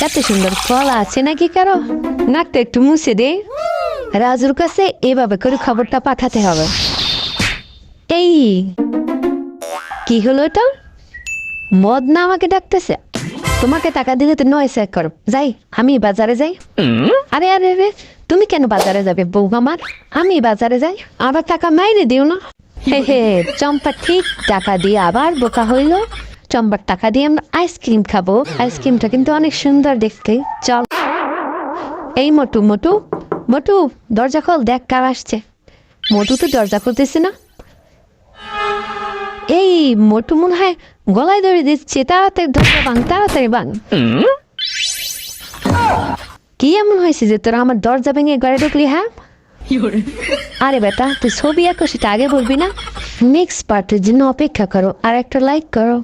এত সুন্দর ফল আছে নাকি কারো? নাকটা একটু মুছে দে। রাজুর কাছে এভাবে করে খবরটা পাঠাতে হবে। এই কি হলো এটা? মদ না আমাকে ডাকতেছে? তোমাকে টাকা দিলে তো নয় চেক করো। যাই, আমি বাজারে যাই। আরে আরে আরে, তুমি কেন বাজারে যাবে বউ আমার? আমি বাজারে যাই, আবার টাকা মাইরে দিও না। হে হে, চম্পা ঠিক টাকা দিয়ে আবার বোকা হইল। চম্পার টাকা দিয়ে আমরা আইসক্রিম খাবো। আইসক্রিমটা কিন্তু অনেক সুন্দর দেখতে। চল। এই মোটু মোটু মোটু, দরজা খোল, দেখ কার আসছে। মোটু তো দরজা খুলতেছে না। এই মোটু মনে হয় গলায় ধরে দিচ্ছে। তাড়াতাড়ি দরজা ভাঙ, তাড়াতাড়ি ভাঙ। কি এমন হয়েছে যে তোরা আমার দরজা ভেঙে ঘরে ঢুকলি? হ্যাঁ, আরে বেটা, তুই ছবি আঁকো সেটা আগে বলবি না? নেক্সট পার্টের জন্য অপেক্ষা করো আর একটা লাইক করো।